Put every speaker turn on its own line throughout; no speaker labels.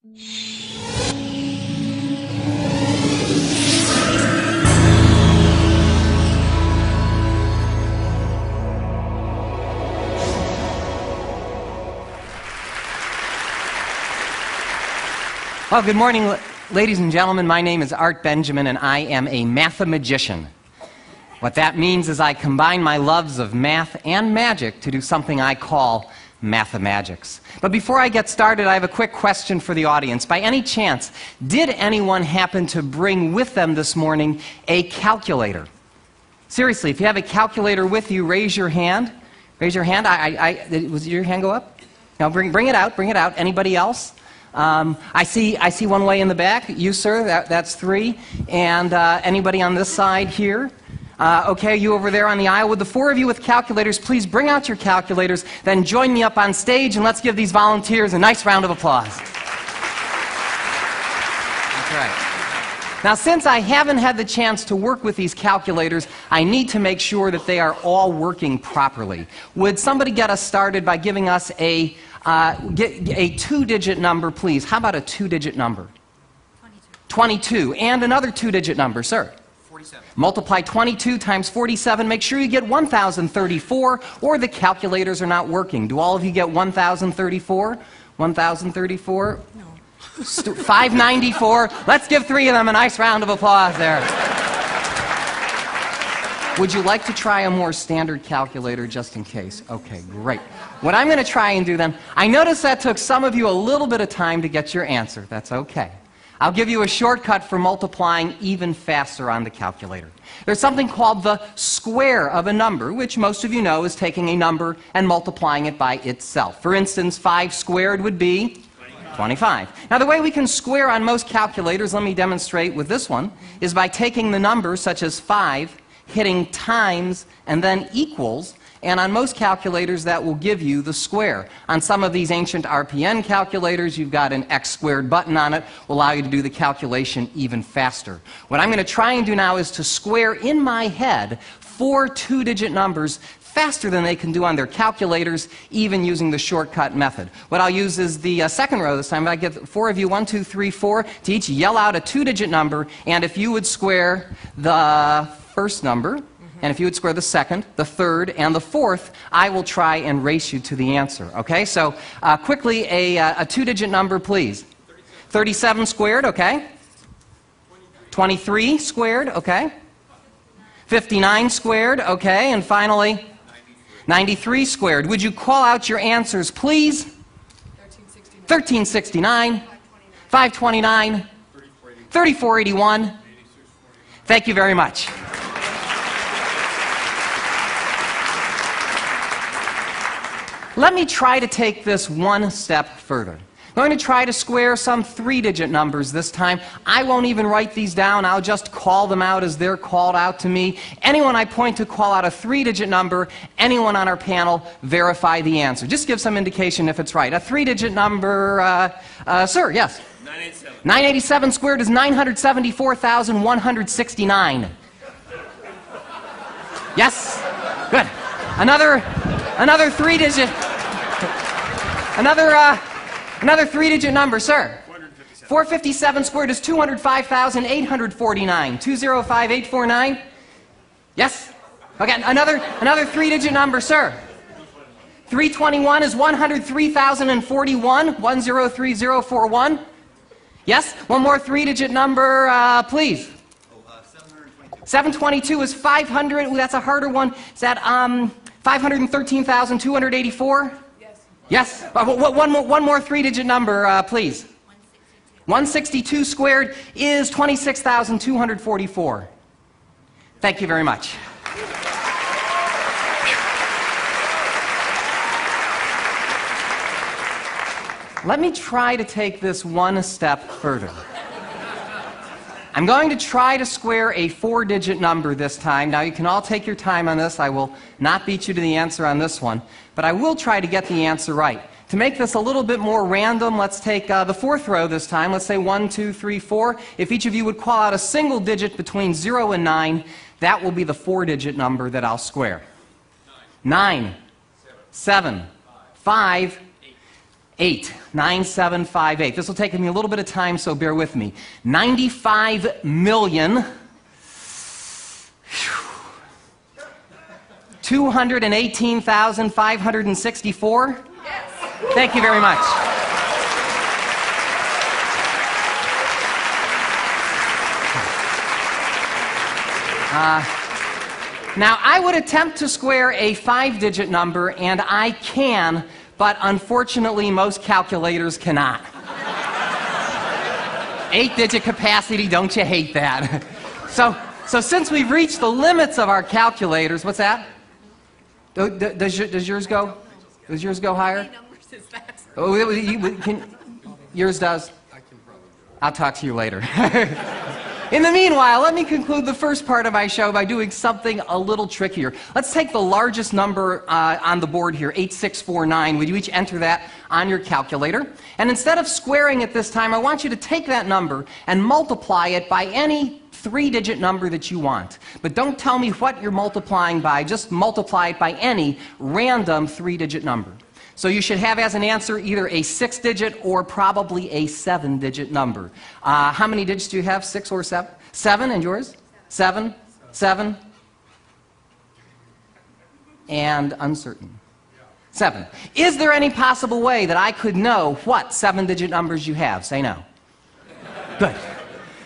Well, good morning, ladies and gentlemen. My name is Art Benjamin, and I am a mathemagician. What that means is I combine my loves of math and magic to do something I call mathemagics. But before I get started, I have a quick question for the audience. By any chance, did anyone happen to bring with them this morning a calculator? Seriously, if you have a calculator with you, raise your hand. Raise your hand. Was your hand go up? No, bring it out. Bring it out. Anybody else? I see one way in the back. You, sir, that's 3. And anybody on this side here? Okay, you over there on the aisle. Would the 4 of you with calculators please bring out your calculators, then join me up on stage, and let's give these volunteers a nice round of applause. That's right. Now, since I haven't had the chance to work with these calculators, I need to make sure that they are all working properly. Would somebody get us started by giving us a 2-digit number, please? How about a 2-digit number? 22. And another 2-digit number, sir? 47. Multiply 22 times 47. Make sure you get 1,034, or the calculators are not working. Do all of you get 1,034? 1,034? No. 594. Let's give 3 of them a nice round of applause there. Would you like to try a more standard calculator just in case? Okay, great. What I'm going to try and do then, I noticed that took some of you a little bit of time to get your answer. That's okay. I'll give you a shortcut for multiplying even faster on the calculator. There's something called the square of a number, which most of you know is taking a number and multiplying it by itself. For instance, 5 squared would be 25. Now, the way we can square on most calculators, let me demonstrate with this one, is by taking the numbers such as 5, hitting times, and then equals, and on most calculators that will give you the square. On some of these ancient RPN calculators, you've got an x squared button on it, will allow you to do the calculation even faster. What I'm going to try and do now is to square in my head 4 2-digit numbers faster than they can do on their calculators, even using the shortcut method. What I'll use is the second row this time. I get 4 of you, 1, 2, 3, 4, to each yell out a 2-digit number, and if you would square the first number, and if you would square the second, the third, and the fourth, I will try and race you to the answer. Okay, so quickly, a 2-digit number, please. 37 squared, okay. 23 squared, okay. 59 squared, okay. And finally, 93 squared. Would you call out your answers, please? 1369, 529, 3481. Thank you very much. Let me try to take this one step further. I'm going to try to square some 3-digit numbers this time. I won't even write these down. I'll just call them out as they're called out to me. Anyone I point to call out a 3-digit number. Anyone on our panel verify the answer. Just give some indication if it's right. A 3-digit number, sir, yes? 987. 987 squared is 974,169. Yes? Good. Another 3-digit. Another 3-digit number, sir. 457 squared is 205,849. 205849. Yes? Okay, another 3-digit number, sir. 321 is 103,041. 103041. Yes? One more 3-digit number, please. 722 is 500. Ooh, that's a harder one. Is that 513,284? Yes. One more 3-digit number, please. 162 squared is 26,244. Thank you very much. Let me try to take this one step further. I'm going to try to square a 4-digit number this time. Now, you can all take your time on this. I will not beat you to the answer on this one, but I will try to get the answer right. To make this a little bit more random, let's take the 4th row this time. Let's say 1, 2, 3, 4. If each of you would call out a single digit between 0 and 9, that will be the 4-digit number that I'll square. 9, 7, 5, 9758. This will take me a little bit of time, so bear with me. 95 million 218,564.
Yes.
Thank you very much. Now, I would attempt to square a 5-digit number, and I can, but unfortunately, most calculators cannot. 8-digit capacity, don't you hate that? So since we've reached the limits of our calculators, what's that? Does yours go? Does yours go higher?
How many numbers is that?
Oh, yours does? I'll talk to you later. In the meanwhile, let me conclude the first part of my show by doing something a little trickier. Let's take the largest number on the board here, 8649. Would you each enter that on your calculator? And instead of squaring it this time, I want you to take that number and multiply it by any 3-digit number that you want. But don't tell me what you're multiplying by, just multiply it by any random 3-digit number. So you should have as an answer either a 6-digit or probably a 7-digit number. How many digits do you have, 6 or 7? 7, and yours? 7, 7, and uncertain. 7. Is there any possible way that I could know what 7-digit numbers you have? Say no. Good.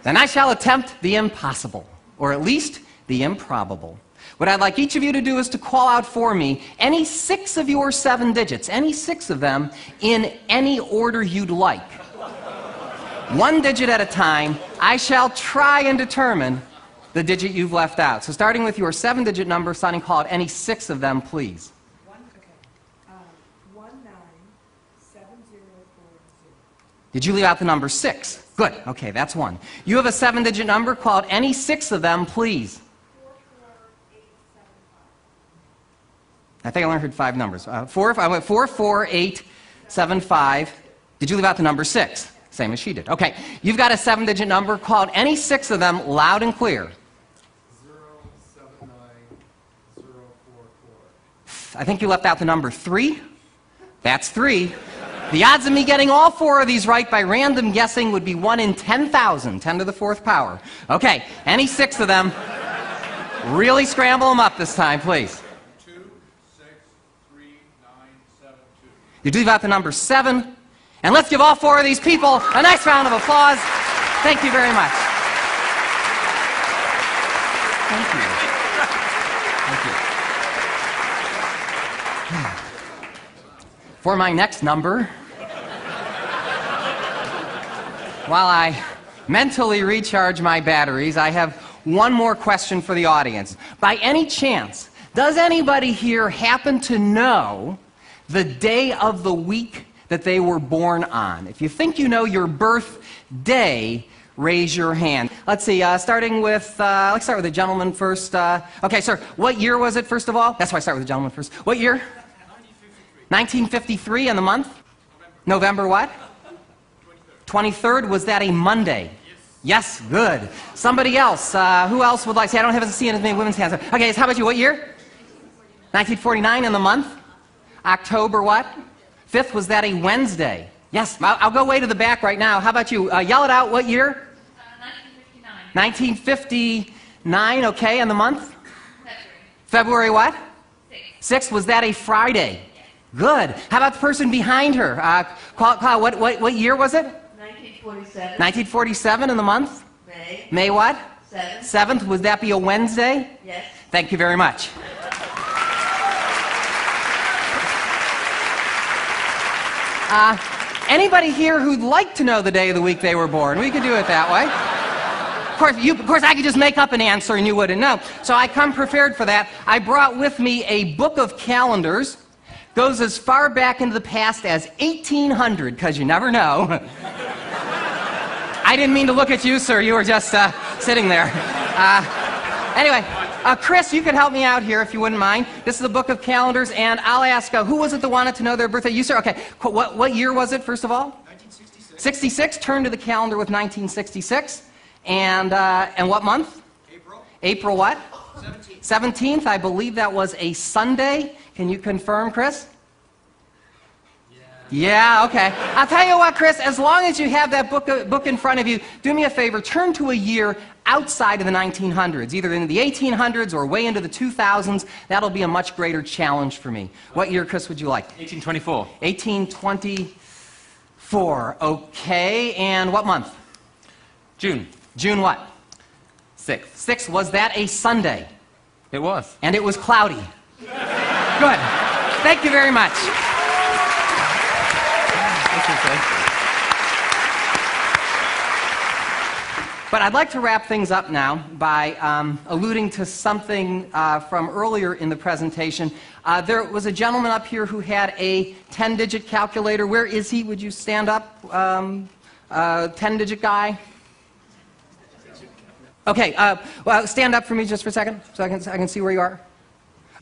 Then I shall attempt the impossible, or at least the improbable. What I'd like each of you to do is to call out for me any 6 of your 7 digits, any 6 of them, in any order you'd like. 1 digit at a time, I shall try and determine the digit you've left out. So starting with your 7-digit number, Sonny, call out any 6 of them, please.
197040.
Did you leave out the number 6? Good. Okay, that's 1. You have a 7-digit number, call out any 6 of them, please. I think I only heard 5 numbers. I went 44875. Did you leave out the number 6? Same as she did. Okay, you've got a 7-digit number. Call out any 6 of them loud and clear.
079044.
I think you left out the number 3. That's 3. The odds of me getting all 4 of these right by random guessing would be 1 in 10,000, 10 to the 4th power. Okay, any 6 of them. Really scramble them up this time, please.
263972.
You leave out the number 7. And let's give all 4 of these people a nice round of applause. Thank you very much. Thank you. Thank you. For my next number, while I mentally recharge my batteries, I have one more question for the audience. By any chance, does anybody here happen to know the day of the week that they were born on? If you think you know your birthday, raise your hand. Let's see, starting with, let's start with the gentleman first. Okay, sir, what year was it, first of all? That's why I start with the gentleman first. What year? 1953, and the month? November what? 23rd. Was that a Monday? Yes, good. Somebody else, who else would like, see, I don't have to see as many women's hands. Okay, so how about you, what year? 1949, and the month? October what? 5th, was that a Wednesday? Yes, I'll go way to the back right now. How about you? Yell it out, what year? 1959. 1959, okay, and the month? February what? 6th, was that a Friday? Yes. Good. How about the person behind her? What year was it?
1947.
1947, and the month?
May.
May what?
7th.
7th, would that be a Wednesday?
Yes.
Thank you very much. Anybody here who'd like to know the day of the week they were born? We could do it that way. Of course, I could just make up an answer and you wouldn't know. So I come prepared for that. I brought with me a book of calendars. Goes as far back into the past as 1800, because you never know. I didn't mean to look at you, sir. You were just sitting there. Anyway, Chris, you could help me out here if you wouldn't mind. This is the book of calendars, and I'll ask, who was it that wanted to know their birthday? You, sir? Okay. What year was it, first of all?
1966.
66. Turn to the calendar with 1966. And what month?
April.
April what?
17th.
17th. I believe that was a Sunday. Can you confirm, Chris? Yeah, okay. I'll tell you what, Chris, as long as you have that book in front of you, do me a favor, turn to a year outside of the 1900s, either in the 1800s or way into the 2000s. That'll be a much greater challenge for me. What year, Chris, would you like?
1824.
1824. Okay, and what month?
June.
June what?
6th.
6th. Was that a Sunday?
It was.
And it was cloudy. Good. Thank you very much. But I'd like to wrap things up now by alluding to something from earlier in the presentation. There was a gentleman up here who had a 10-digit calculator. Where is he? Would you stand up? 10-digit guy? Okay, well, stand up for me just for a second so I can see where you are.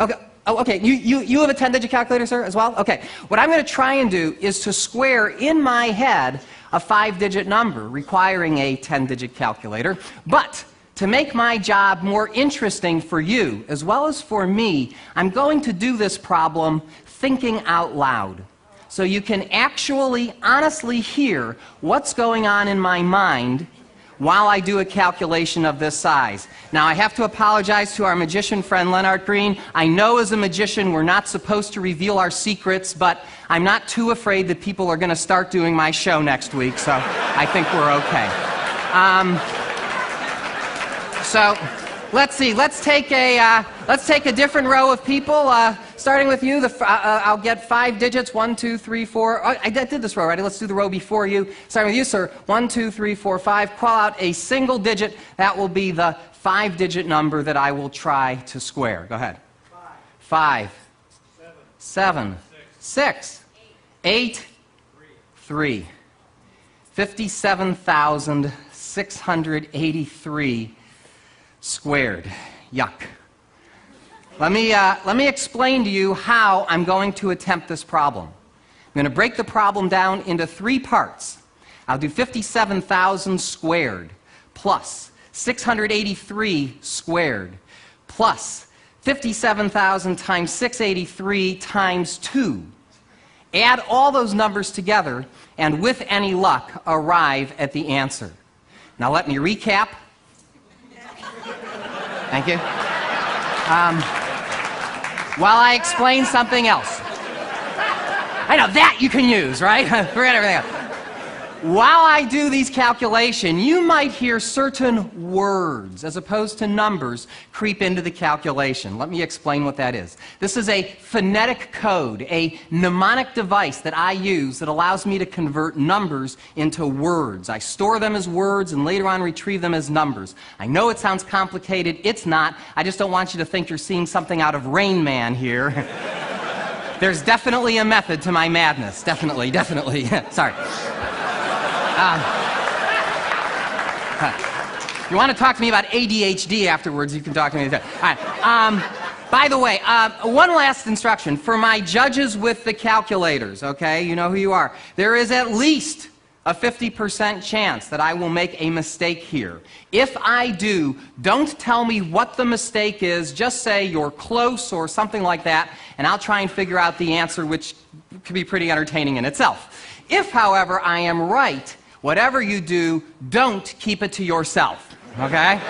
Okay. Oh, okay. You have a 10-digit calculator, sir, as well? Okay. What I'm going to try and do is to square in my head a 5-digit number requiring a 10-digit calculator. But to make my job more interesting for you as well as for me, I'm going to do this problem thinking out loud. So you can actually honestly hear what's going on in my mind while I do a calculation of this size. Now, I have to apologize to our magician friend Leonard Green. I know as a magician we're not supposed to reveal our secrets, but I'm not too afraid that people are going to start doing my show next week, so I think we're okay. So let's see. Let's take a different row of people. Starting with you, I'll get 5 digits. 1, 2, 3, 4. Oh, I did this row already. Let's do the row before you. Starting with you, sir. 1, 2, 3, 4, 5. Call out a single digit. That will be the 5-digit number that I will try to square. Go ahead. 5. 7. 6. 8. 3. 57,683 squared. Yuck. Let me explain to you how I'm going to attempt this problem. I'm going to break the problem down into 3 parts. I'll do 57,000 squared plus 683 squared plus 57,000 times 683 times 2. Add all those numbers together and with any luck arrive at the answer. Now let me recap. Thank you. While I explain something else. I know, that you can use, right? Forget everything else. While I do these calculations, you might hear certain words, as opposed to numbers, creep into the calculation. Let me explain what that is. This is a phonetic code, a mnemonic device that I use that allows me to convert numbers into words. I store them as words and later on retrieve them as numbers. I know it sounds complicated. It's not. I just don't want you to think you're seeing something out of Rain Man here. There's definitely a method to my madness. Definitely, definitely. Sorry. You want to talk to me about ADHD afterwards, you can talk to me. All right. By the way, one last instruction. For my judges with the calculators, okay, you know who you are. There is at least a 50% chance that I will make a mistake here. If I do, don't tell me what the mistake is. Just say you're close or something like that, and I'll try and figure out the answer, which could be pretty entertaining in itself. If, however, I am right, whatever you do, don't keep it to yourself, okay?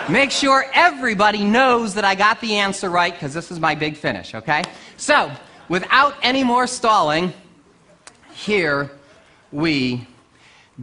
Make sure everybody knows that I got the answer right, because this is my big finish, okay? So, without any more stalling, here we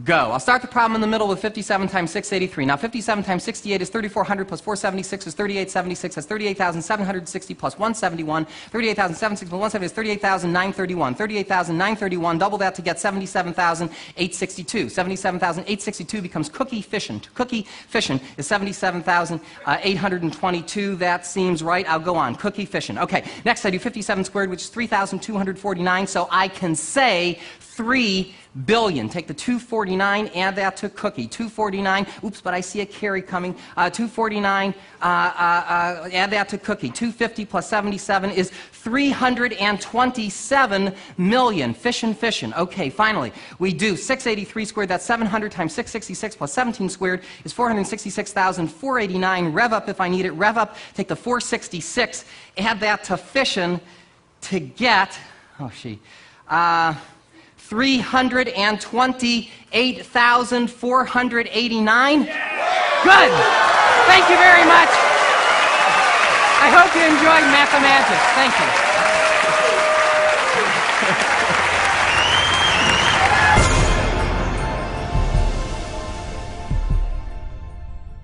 go. I'll start the problem in the middle with 57 times 683. Now, 57 times 68 is 3,400 plus 476 is 3876. That's 38,760 plus 171. 38,760 plus 170 is 38,931. 38,931, double that to get 77,862. 77,862 becomes cookie fission. Cookie fission is 77,822. That seems right. I'll go on. Cookie fission. Okay, next I do 57 squared, which is 3,249. So I can say 3 billion. Take the 249, add that to cookie. 249, oops, but I see a carry coming. 249, add that to cookie. 250 plus 77 is 327 million. Fission. Okay, finally, we do 683 squared. That's 700 times 666 plus 17 squared is 466,489. Rev up if I need it. Rev up, take the 466, add that to fission to get, 328,489? Good. Thank you very much. I hope you enjoyed Mathemagics. Thank you.